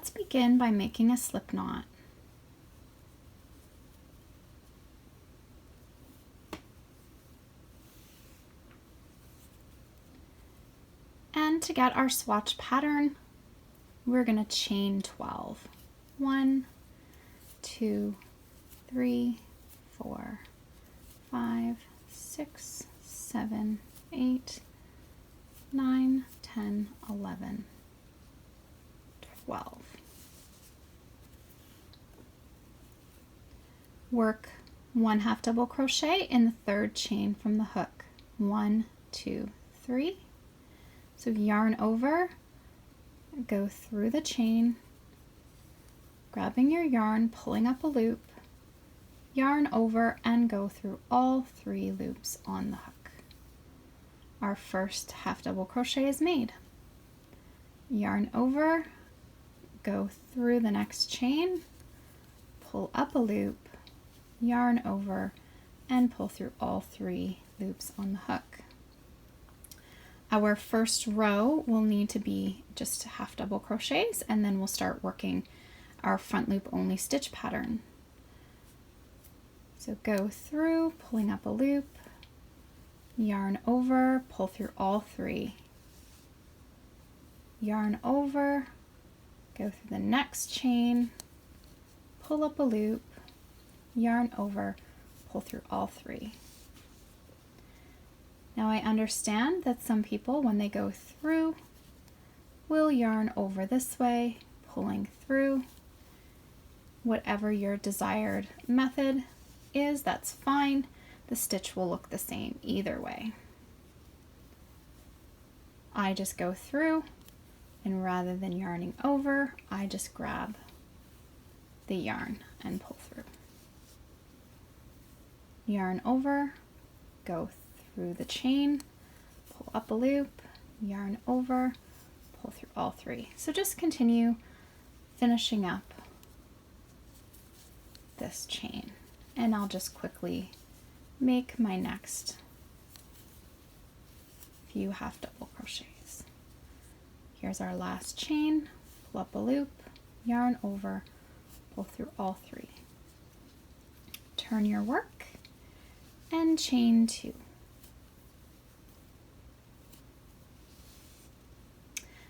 let's begin by making a slip knot. And to get our swatch pattern, we're going to chain 12. 1, 2, 3, 4, 5, 6, 7, 8, 9, 10, 11, 12. Work 1 half double crochet in the third chain from the hook. 1, 2, 3. So yarn over, go through the chain, grabbing your yarn, pulling up a loop, yarn over, and go through all 3 loops on the hook. Our first half double crochet is made. Yarn over, go through the next chain, pull up a loop, yarn over, and pull through all 3 loops on the hook. Our first row will need to be just half double crochets, and then we'll start working our front loop only stitch pattern. So go through, pulling up a loop, yarn over, pull through all 3. Yarn over, go through the next chain, pull up a loop, yarn over, pull through all 3. Now I understand that some people, when they go through, will yarn over this way, pulling through. Whatever your desired method is, that's fine. The stitch will look the same either way. I just go through, and rather than yarning over, I just grab the yarn and pull through. Yarn over, go through the chain, pull up a loop, yarn over, pull through all 3. So just continue finishing up this chain, and I'll just quickly make my next few half double crochets. Here's our last chain, pull up a loop, yarn over, pull through all 3. Turn your work and chain 2.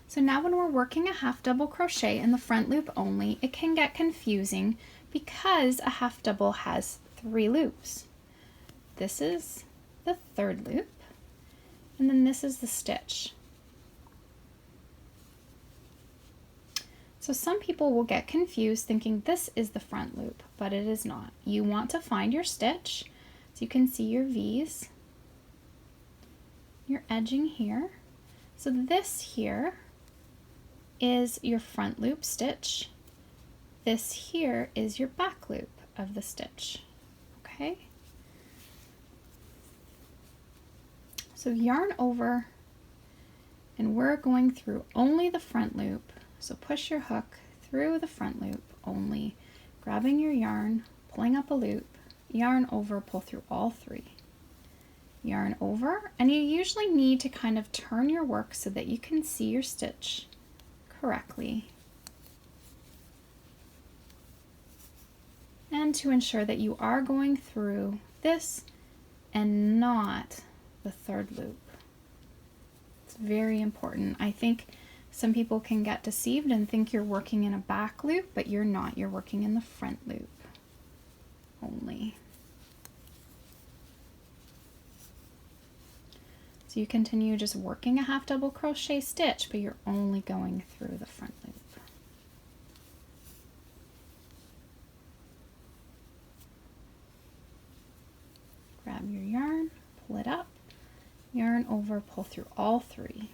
So now when we're working a half double crochet in the front loop only, it can get confusing because a half double has 3 loops. This is the third loop, and then this is the stitch. So some people will get confused thinking this is the front loop, but it is not. You want to find your stitch, so you can see your V's, your edging here. So this here is your front loop stitch. This here is your back loop of the stitch, okay? So yarn over, and we're going through only the front loop. So push your hook through the front loop only, grabbing your yarn, pulling up a loop, yarn over, pull through all 3. Yarn over, and you usually need to kind of turn your work so that you can see your stitch correctly, and to ensure that you are going through this and not the third loop. It's very important. I think some people can get deceived and think you're working in a back loop, but you're not. You're working in the front loop only. So you continue just working a half double crochet stitch, but you're only going through the front loop. Grab your yarn, pull it up, yarn over, pull through all 3.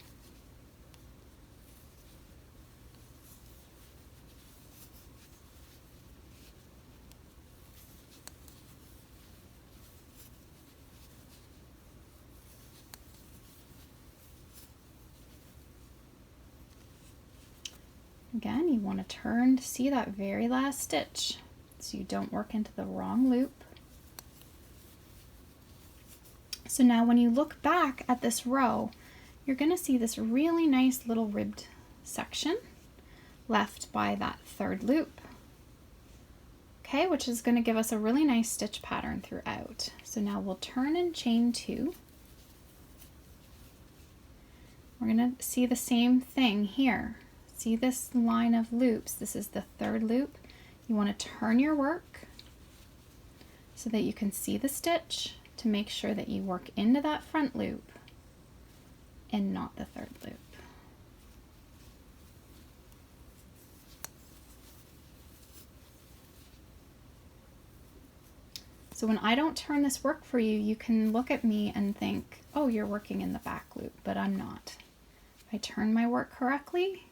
Again, you want to turn to see that very last stitch so you don't work into the wrong loop. So now when you look back at this row, you're going to see this really nice little ribbed section. left by that third loop. Okay, which is going to give us a really nice stitch pattern throughout. So now we'll turn and chain 2. We're going to see the same thing here. See this line of loops? This is the third loop. You want to turn your work so that you can see the stitch to make sure that you work into that front loop and not the third loop. So when I don't turn this work for you, you can look at me and think, oh, you're working in the back loop, but I'm not. If I turn my work correctly,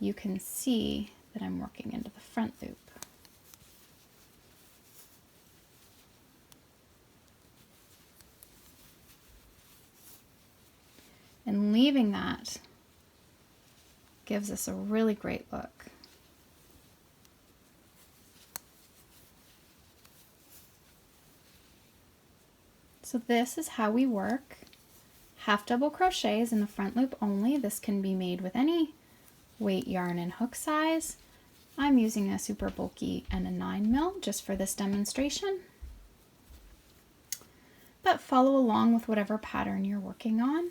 you can see that I'm working into the front loop. And leaving that gives us a really great look. So this is how we work half double crochets in the front loop only. This can be made with any weight yarn and hook size. I'm using a super bulky and a 9mm just for this demonstration. But follow along with whatever pattern you're working on.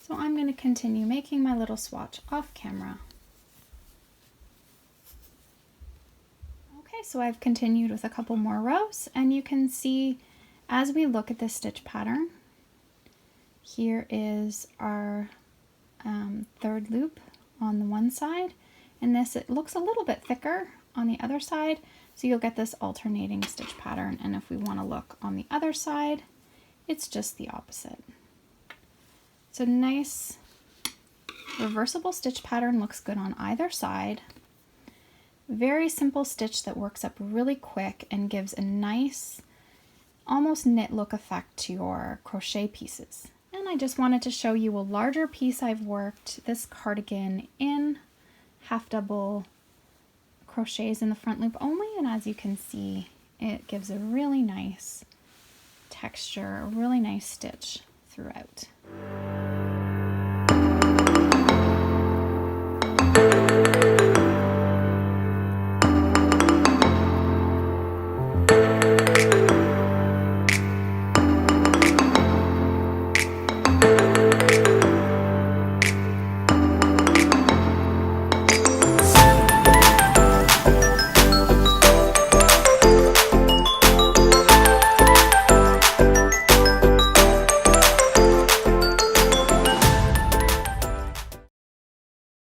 So I'm going to continue making my little swatch off camera. So I've continued with a couple more rows, and you can see as we look at this stitch pattern, here is our third loop on the one side, and this, it looks a little bit thicker on the other side, so you'll get this alternating stitch pattern. And if we want to look on the other side, it's just the opposite. So nice reversible stitch pattern, looks good on either side. Very simple stitch that works up really quick and gives a nice, almost knit look effect to your crochet pieces. And I just wanted to show you a larger piece I've worked, this cardigan in half double crochets in the front loop only, and as you can see, it gives a really nice texture, a really nice stitch throughout.